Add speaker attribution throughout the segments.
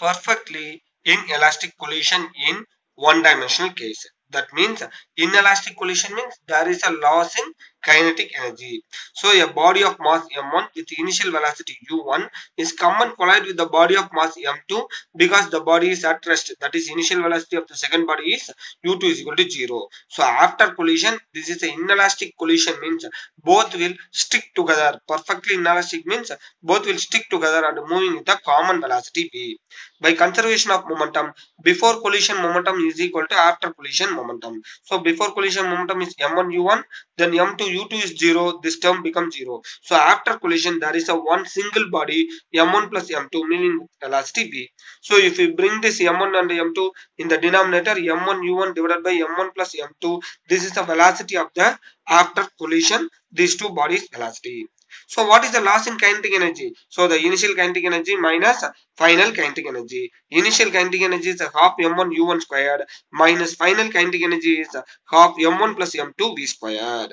Speaker 1: perfectly inelastic collision in one-dimensional case. That means inelastic collision means there is a loss in kinetic energy. So a body of mass m1 with initial velocity u1 is come and collide with the body of mass m2 because the body is at rest. That is initial velocity of the second body is u2 is equal to 0. So after collision, this is an inelastic collision means both will stick together. Perfectly inelastic means both will stick together and moving with the common velocity v. By conservation of momentum, before collision momentum is equal to after collision momentum. So before collision momentum is m1 u1, then m2 u2 is 0. This term becomes 0. So after collision there is a one single body m1 plus m2 moving with velocity v. So if we bring this m1 and m2 in the denominator, m1 u1 divided by m1 plus m2, this is the velocity of the after collision these two bodies velocity. So what is the loss in kinetic energy? So the initial kinetic energy minus final kinetic energy. Initial kinetic energy is half m1 u1 squared minus final kinetic energy is half m1 plus m2 v squared.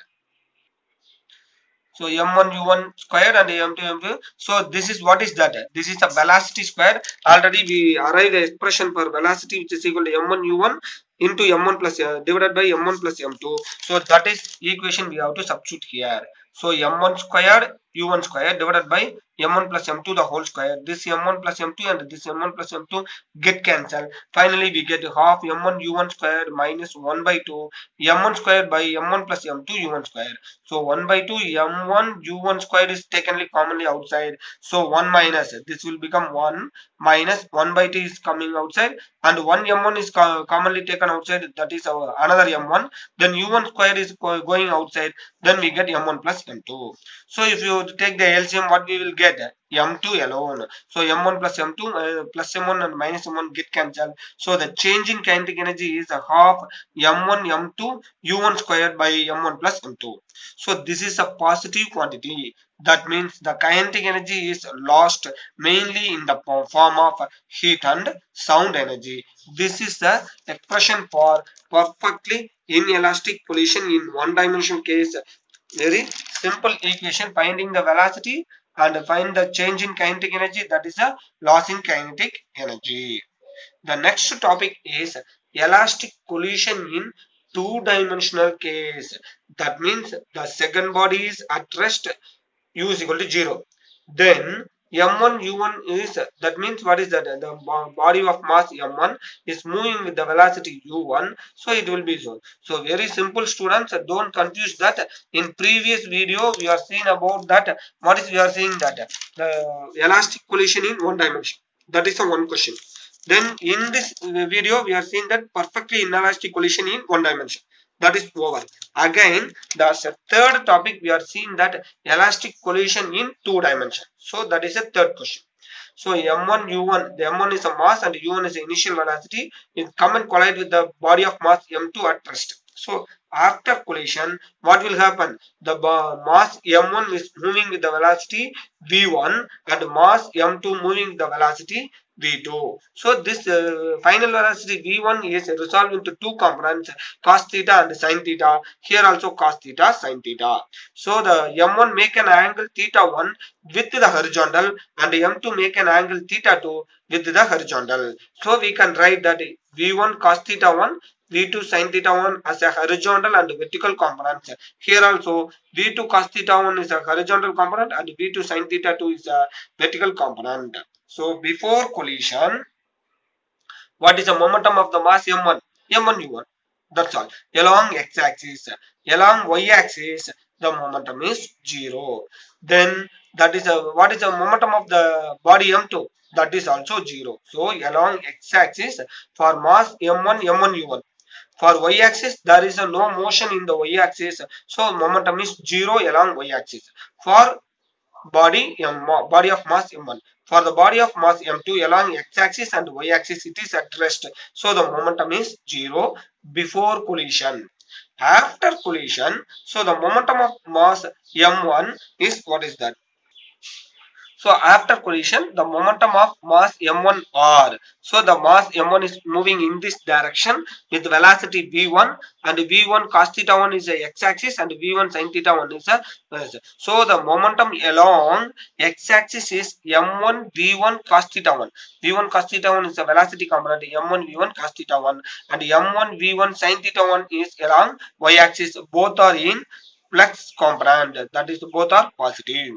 Speaker 1: So m1 u1 squared and m2 m2. So this is what is that? This is the velocity squared. Already we arrived the expression for velocity which is equal to m1 u1 into m1 plus divided by m1 plus m2. So that is equation we have to substitute here. So m1 squared u1 squared divided by m1 plus m2 the whole square. This m1 plus m2 and this m1 plus m2 get cancelled. Finally we get half m1 u1 squared minus 1 by 2 m1 squared by m1 plus m2 u1 squared. So 1 by 2 m1 u1 squared is taken commonly outside. So 1 minus this will become 1 minus 1 by 2 is coming outside and 1 m1 is commonly taken outside, that is another m1. Then u1 square is going outside, then we get m1 plus m2. So if you take the LCM, what we will get? M2 alone. So m1 plus m2 plus m1 and minus m1 get cancelled. So the change in kinetic energy is a half m1 m2 u1 squared by m1 plus m2. So this is a positive quantity. That means the kinetic energy is lost mainly in the form of heat and sound energy. This is the expression for perfectly inelastic collision in one dimensional case. Very simple equation, finding the velocity and find the change in kinetic energy, that is a loss in kinetic energy. The next topic is elastic collision in two-dimensional case. That means the second body is at rest, u is equal to 0. Then m1 u1 is, that means what is that? The body of mass m1 is moving with the velocity u1, so it will be so. So very simple students, don't confuse that. In previous video we are seeing about that. What is we are seeing that? The elastic collision in one dimension. That is the one question. Then in this video we are seeing that perfectly inelastic collision in one dimension. That is over. Again, the third topic we are seeing that elastic collision in two dimensions. So that is a third question. So m1 u1, the m1 is a mass and u1 is the initial velocity. It come and collide with the body of mass m2 at rest. So after collision, what will happen? The mass m1 is moving with the velocity v1 and mass m2 moving with the velocity v2. So this final velocity v1 is resolved into two components, cos theta and sin theta. Here also cos theta, sin theta. So the m1 make an angle theta 1 with the horizontal and m2 make an angle theta 2 with the horizontal. So we can write that v1 cos theta 1, v2 sin theta 1 as a horizontal and vertical components. Here also v2 cos theta 1 is a horizontal component and v2 sin theta 2 is a vertical component. So before collision, what is the momentum of the mass m1? M1 u1. That's all. Along x-axis, along y-axis, the momentum is 0. Then that is what is the momentum of the body m2? That is also 0. So along x-axis for mass m1, m1 u1. For y-axis, there is no motion in the y-axis. So momentum is 0 along y-axis. For body of mass m1, for the body of mass m2 along x-axis and y-axis it is at rest, so the momentum is 0 before collision. After collision, so the momentum of mass m1 is, what is that? So after collision, the momentum of mass m1 r. So the mass m1 is moving in this direction with velocity v1, and v1 cos theta 1 is a x-axis and v1 sin theta 1 is a y-axis. So the momentum along x-axis is m1 v1 cos theta 1. v1 cos theta 1 is the velocity component, m1 v1 cos theta 1, and m1 v1 sin theta 1 is along y-axis. Both are in flux component, that is both are positive.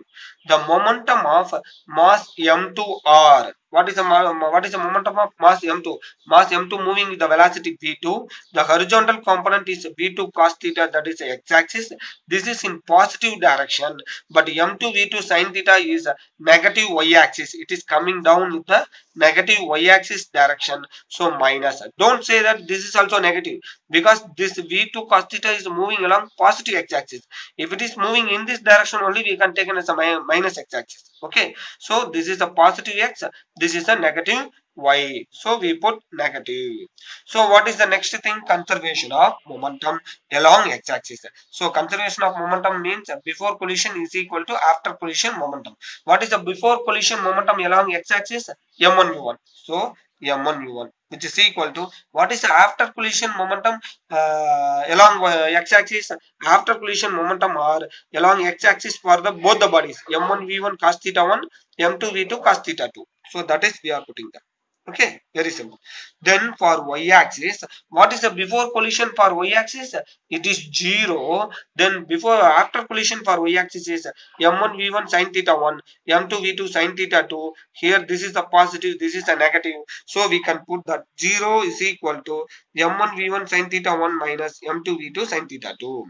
Speaker 1: The momentum of mass m2r. What is the momentum of mass m2? Mass m2 moving with the velocity v2. The horizontal component is v2 cos theta, that is x-axis. This is in positive direction, but m2 v2 sin theta is negative y-axis. It is coming down with the negative y-axis direction, so minus. Don't say that this is also negative, because this v2 cos theta is moving along positive x-axis. If it is moving in this direction only, we can take it as a minus x-axis. Okay, so this is a positive x, this is a negative y, so we put negative. So what is the next thing? Conservation of momentum along x-axis. So conservation of momentum means before collision is equal to after collision momentum. What is the before collision momentum along x-axis? m1 u1. So m1 u1, which is equal to what is the after collision momentum along x-axis? After collision momentum are along x-axis for the both the bodies, m1 v1 cos theta 1, m2 v2 cos theta 2. So that is we are putting that. Okay, very simple. Then for y-axis, what is the before collision for y-axis? It is 0. Then before after collision for y-axis is m1 v1 sin theta 1, m2 v2 sin theta 2. Here this is the positive, this is the negative. So we can put that 0 is equal to m1 v1 sin theta 1 minus m2 v2 sin theta 2.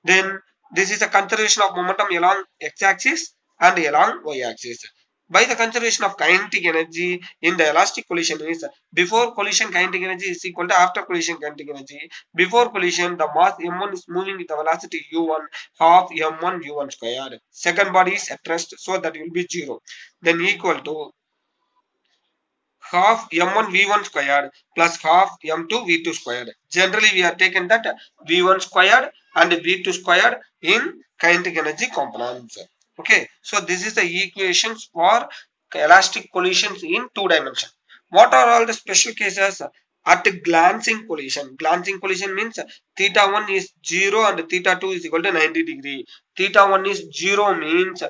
Speaker 1: Then this is a conservation of momentum along x-axis and along y-axis. By the conservation of kinetic energy in the elastic collision is before collision kinetic energy is equal to after collision kinetic energy. Before collision, the mass m1 is moving with the velocity u1 half m1 u1 square. Second body is at rest, so that will be 0. Then equal to half m1 v1 squared plus half m2 v2 squared. Generally, we have taken that v1 squared and v2 squared in kinetic energy components. Okay, so this is the equations for elastic collisions in two dimensions. What are all the special cases? At glancing collision. Glancing collision means theta 1 is 0 and theta 2 is equal to 90 degree. Theta 1 is 0 means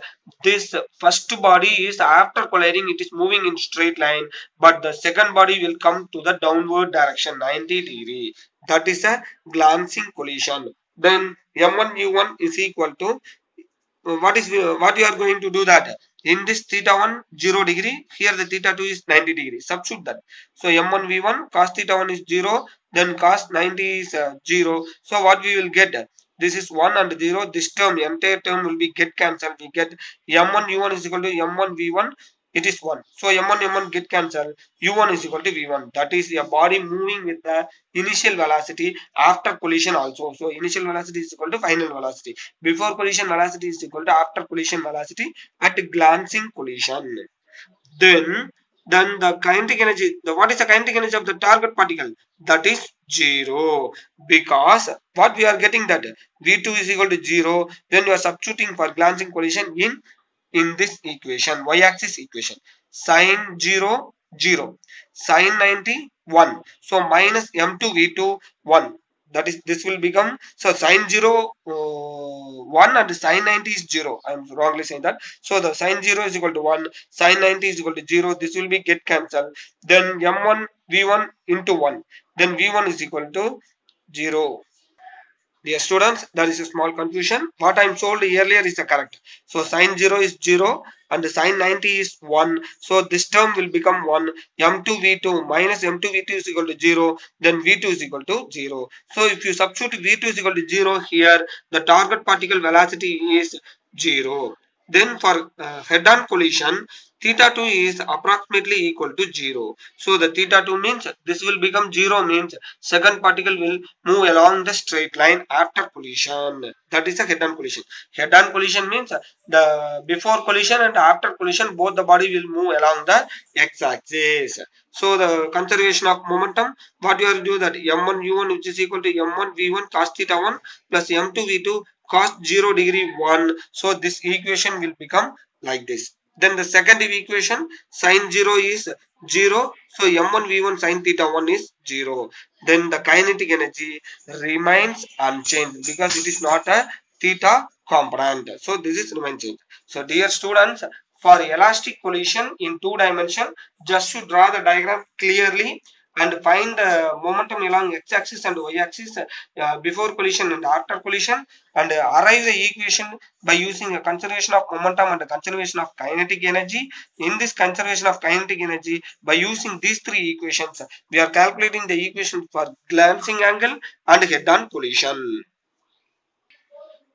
Speaker 1: this first body is after colliding, it is moving in straight line, but the second body will come to the downward direction 90 degree. That is a glancing collision. Then m1 u1 is equal to what you are going to do that in this theta 1 0 degree, here the theta 2 is 90 degree. Substitute that. So m1 v1 cos theta 1 is 0, then cos 90 is 0. So what we will get? This is 1 and 0. This term, entire term will be get cancelled. We get m1 u1 is equal to m1 v1. It is 1. So m1 get cancelled. u1 is equal to v1. That is a body moving with the initial velocity after collision also. So initial velocity is equal to final velocity. Before collision velocity is equal to after collision velocity at glancing collision. Then the kinetic energy, what is the kinetic energy of the target particle? That is 0, because what we are getting that v2 is equal to 0 when you are substituting for glancing collision in this equation, y-axis equation. Sin 0 0, sin 90 1. So minus m2 v2 1. That is, this will become, so sin 0 1 and sin 90 is 0. I am wrongly saying that. So the sin 0 is equal to 1, sin 90 is equal to 0. This will be get cancelled. Then m1 v1 into 1. Then v1 is equal to 0. Dear students, there is a small confusion. What I am told earlier is the correct. So sin 0 is 0 and sin 90 is 1. So this term will become 1. m2 v2 minus m2 v2 is equal to 0. Then v2 is equal to 0. So if you substitute v2 is equal to 0 here, the target particle velocity is 0. Then for head-on collision, theta 2 is approximately equal to 0. So the theta 2 means this will become 0 means second particle will move along the straight line after collision. That is a head-on collision. Head-on collision means the before collision and after collision both the body will move along the x-axis. So the conservation of momentum, what you are do that m1 u1 which is equal to m1 v1 cos theta 1 plus m2 v2 cos 0 degree 1. So this equation will become like this. Then the second equation, sine 0 is 0. So m1 v1 sine theta 1 is 0. Then the kinetic energy remains unchanged because it is not a theta component. So this is remain changed. So dear students, for elastic collision in two dimension, just to draw the diagram clearly and find the momentum along x-axis and y-axis before collision and after collision, and arrive the equation by using a conservation of momentum and a conservation of kinetic energy. In this conservation of kinetic energy, by using these three equations, we are calculating the equation for glancing angle and head-on collision.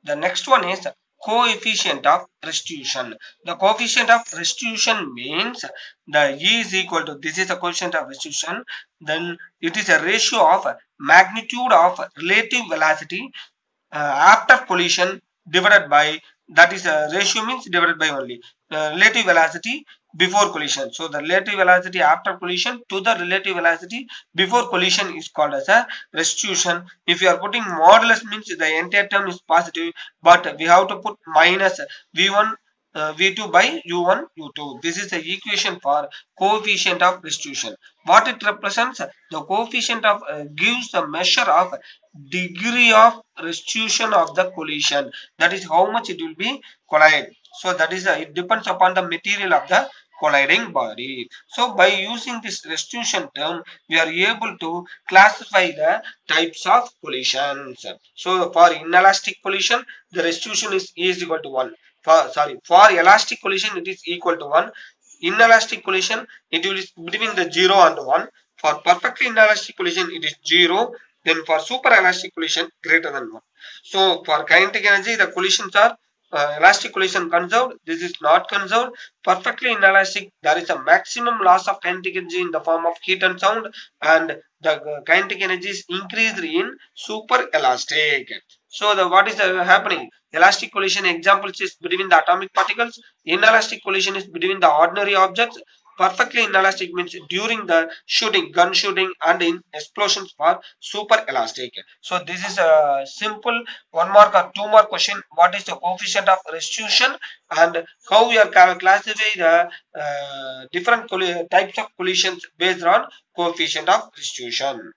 Speaker 1: The next one is coefficient of restitution. The coefficient of restitution means the E is equal to, this is the coefficient of restitution, then it is a ratio of magnitude of relative velocity after collision divided by, that is a ratio means divided by only relative velocity before collision. So the relative velocity after collision to the relative velocity before collision is called as a restitution. If you are putting modulus means the entire term is positive, but we have to put minus v1 v2 by u1 u2. This is the equation for coefficient of restitution. What it represents, the coefficient of gives the measure of degree of restitution of the collision, that is how much it will be collide. So that is it depends upon the material of the colliding body. So by using this restitution term, we are able to classify the types of collisions. So for inelastic collision, the restitution is equal to 1. For elastic collision, it is equal to 1. Inelastic collision, it will be between the 0 and 1. For perfectly inelastic collision, it is 0. Then for super elastic collision, greater than 1. So for kinetic energy, the collisions are elastic collision conserved. This is not conserved. Perfectly inelastic, there is a maximum loss of kinetic energy in the form of heat and sound, and the kinetic energy is increased in super elastic. So the what is happening? Elastic collision examples is between the atomic particles. Inelastic collision is between the ordinary objects. Perfectly inelastic means during the shooting, gun shooting, and in explosions for super elastic. So this is a simple 1 mark or 2 mark question. What is the coefficient of restitution and how we are classify the different types of collisions based on coefficient of restitution.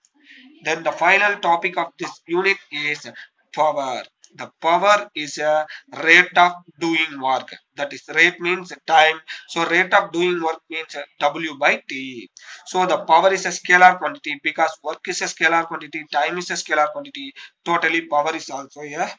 Speaker 1: Then the final topic of this unit is power. The power is a rate of doing work. That is, rate means time. So rate of doing work means W by T. So the power is a scalar quantity because work is a scalar quantity, time is a scalar quantity. Totally power is also a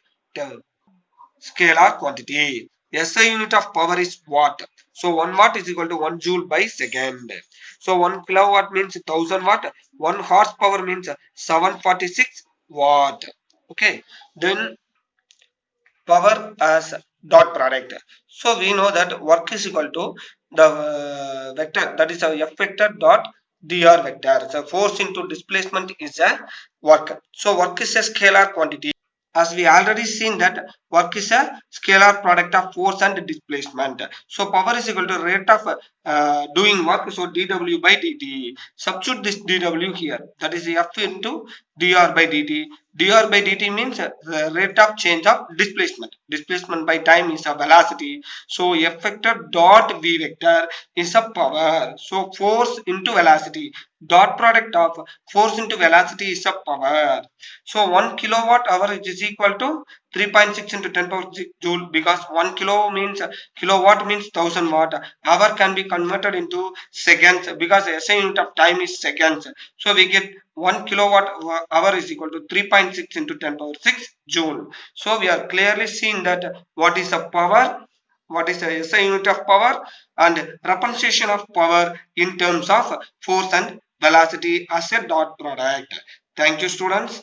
Speaker 1: scalar quantity. SI unit of power is watt. So 1 watt is equal to 1 joule by second. So 1 kilowatt means 1000 watt. 1 horsepower means 746 watt. Okay. Then power as dot product. So we know that work is equal to the vector, that is a F vector dot dr vector. So force into displacement is a work. So work is a scalar quantity. As we already seen that work is a scalar product of force and displacement. So power is equal to rate of doing work. So dw by dt. Substitute this dw here. That is F into dr by dt. dr by dt means the rate of change of displacement. Displacement by time is a velocity. So F vector dot v vector is a power. So force into velocity. Dot product of force into velocity is a power. So 1 kilowatt hour is equal to 3.6 into 10 power 6 joule, because 1 kilowatt means 1000 watt. Hour can be converted into seconds because SI unit of time is seconds. So we get 1 kilowatt hour is equal to 3.6 into 10 power 6 joule. So we are clearly seeing that what is the power, what is the SI unit of power, and representation of power in terms of force and velocity as a dot product. Thank you, students.